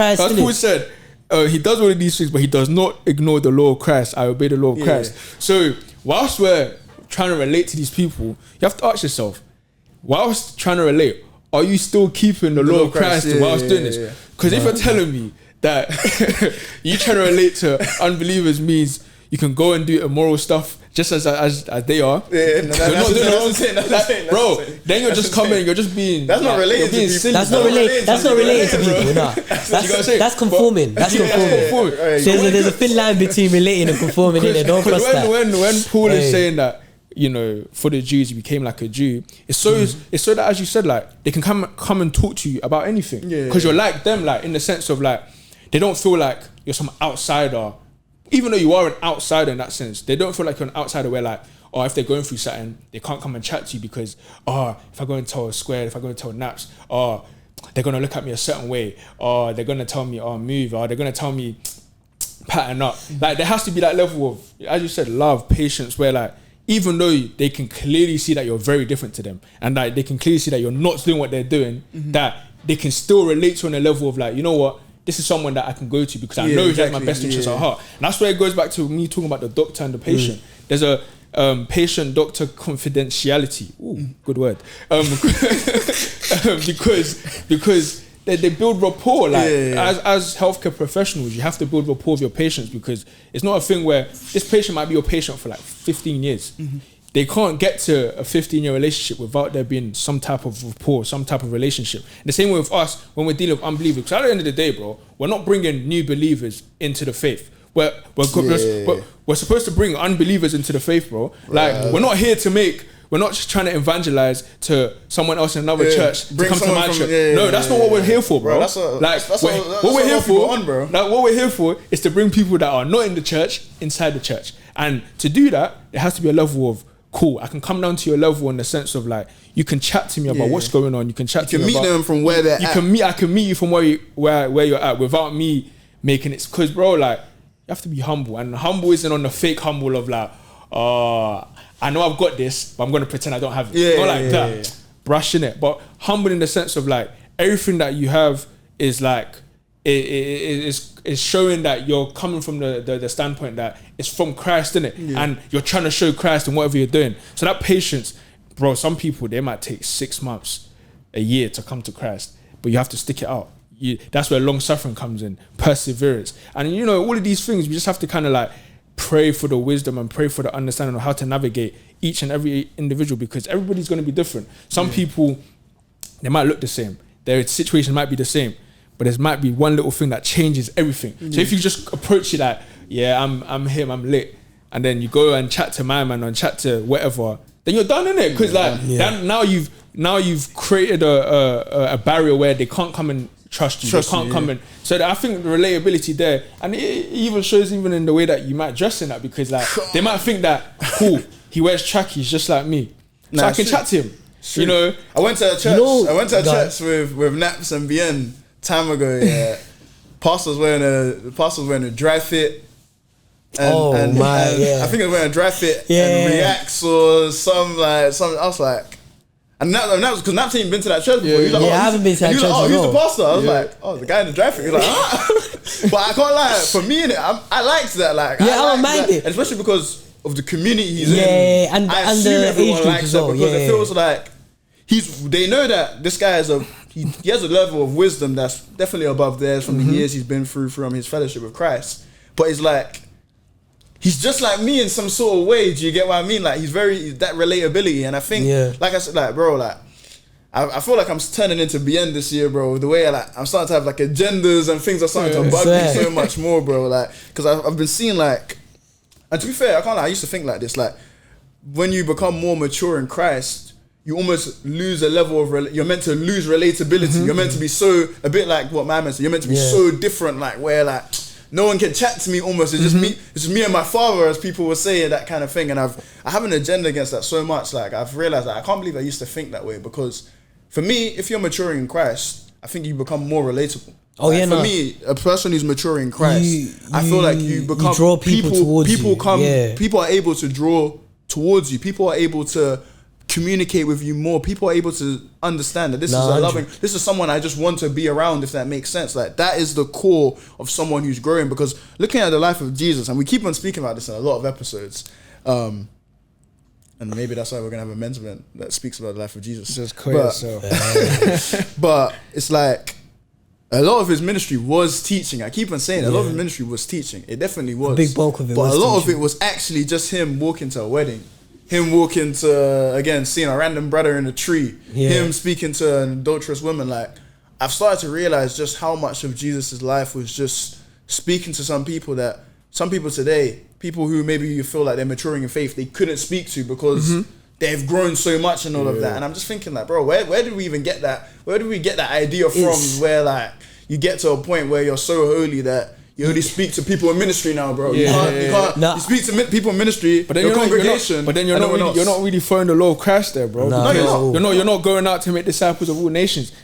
As Paul said, he does all of these things, but he does not ignore the law of Christ. I obey the law of Christ. So whilst we're trying to relate to these people, you have to ask yourself, whilst trying to relate, are you still keeping the law of Christ whilst doing this? Because if you're telling me that you trying to relate to unbelievers means you can go and do immoral stuff just as they are. You're not doing the wrong thing, bro. Then you're just coming. You're just being. That's not related to people. That's not related. That's not related to people. Nah. That's conforming. That's conforming. There's a thin line between relating and conforming. Don't cross that. When Paul is saying that, you know, for the Jews, you became like a Jew. It's so that, as you said, like they can come and talk to you about anything because you're like them, like in the sense of like they don't feel like you're some outsider. Even though you are an outsider in that sense, they don't feel like you're an outsider where like, or if they're going through something, they can't come and chat to you because, if I go and tell a square, if I go and tell Naps, they're going to look at me a certain way, or they're going to tell me, move, or they're going to tell me, pattern up. Like there has to be that level of, as you said, love, patience, where like, even though they can clearly see that you're very different to them, and like they can clearly see that you're not doing what they're doing, that they can still relate to on a level of like, you know what, this is someone that I can go to because I know he has my best interests at heart. And that's where it goes back to me talking about the doctor and the patient. There's a patient-doctor confidentiality. Ooh, good word. Because they build rapport. Like as healthcare professionals, you have to build rapport with your patients because it's not a thing where this patient might be your patient for like 15 years. They can't get to a 15-year relationship without there being some type of rapport, some type of relationship. And the same way with us when we're dealing with unbelievers. Because at the end of the day, bro, we're not bringing new believers into the faith. We're supposed to bring unbelievers into the faith, bro. Like we're not here to we're not just trying to evangelize to someone else in another church to come to my church. No, that's not what we're here for, bro. What we're here for is to bring people that are not in the church inside the church. And to do that, it has to be a level of cool. I can come down to your level in the sense of like you can chat to me about what's going on. You can chat to me about, meet them from where they're at. I can meet you from where you're at without me making it. Because bro, like you have to be humble, and humble isn't on the fake humble of like, I know I've got this, but I'm gonna pretend I don't have it. Not like that, brushing it. But humble in the sense of like everything that you have is like is showing that you're coming from the standpoint that it's from Christ, innit? And you're trying to show Christ in whatever you're doing. So that patience, bro, some people, they might take 6 months, a year to come to Christ, but you have to stick it out. That's where long suffering comes in, perseverance. And you know, all of these things, we just have to kind of like pray for the wisdom and pray for the understanding of how to navigate each and every individual, because everybody's going to be different. Some people, they might look the same. Their situation might be the same, but there might be one little thing that changes everything. So if you just approach it like, I'm him, I'm lit, and then you go and chat to my man and chat to whatever, then you're done, innit? Because now you've created a barrier where they can't come and trust you. They can't come in. So I think the relatability there, and it even shows even in the way that you might dress in that, because like they might think that cool, he wears trackies just like me, so I can chat to him. You know, I went to a church. With Naps and Bien time ago. Yeah, pastor was wearing a dry fit. And I think it was wearing a dry fit and Reacts or some. I was like. And that was because Naps ain't been to that church before. He was like, I haven't been to that church before. Who's the pastor? I was like, the guy in the drive-thru. He's like, But I can't lie, for me, I liked that. Like, I don't mind it. And especially because of the community he's in. And I assume everyone likes that because it feels like they know that this guy is he has a level of wisdom that's definitely above theirs from the years he's been through from his fellowship with Christ. But it's like, he's just like me in some sort of way. Do you get what I mean? Like he's that relatability, and I think, like I said, like bro, like I feel like I'm turning into Bien this year, bro. The way like I'm starting to have like agendas and things are starting to bug me so much more, bro. Like because I've been seeing like, and to be fair, I can't lie, I used to think like this, like when you become more mature in Christ, you almost lose a level of you're meant to lose relatability. You're meant to be so a bit like what my man said. You're meant to be so different, like where like. No one can chat to me almost. It's just me. It's just me and my father, as people were saying, that kind of thing. And I have an agenda against that so much. Like I've realized that I can't believe I used to think that way, because for me, if you're maturing in Christ, I think you become more relatable. For me, a person who's maturing in Christ, I feel like you become draw people towards you. People are able to draw towards you. People are able to communicate with you more. People are able to understand that this is a loving, this is someone I just want to be around, if that makes sense. Like, that is the core of someone who's growing. Because looking at the life of Jesus, and we keep on speaking about this in a lot of episodes, and maybe that's why we're gonna have a men's event that speaks about the life of Jesus. Just clear, but it's like, a lot of his ministry was teaching. I keep on saying a lot of his ministry was teaching. It definitely was. A big bulk of it but was a lot teaching. of it was actually just him walking to a wedding. Him walking to, again, seeing a random brother in a tree. Him speaking to an adulterous woman. Like, I've started to realize just how much of Jesus' life was just speaking to some people that, some people today, people who maybe you feel like they're maturing in faith, they couldn't speak to because they've grown so much and all of that. And I'm just thinking like, bro, where did we even get that? Where did we get that idea from, where like you get to a point where you're so holy that you only speak to people in ministry now, bro. You can't. You speak to people in ministry, but then your congregation. You're not really following the law of Christ there, bro. No, you're not. You're not going out to make disciples of all nations.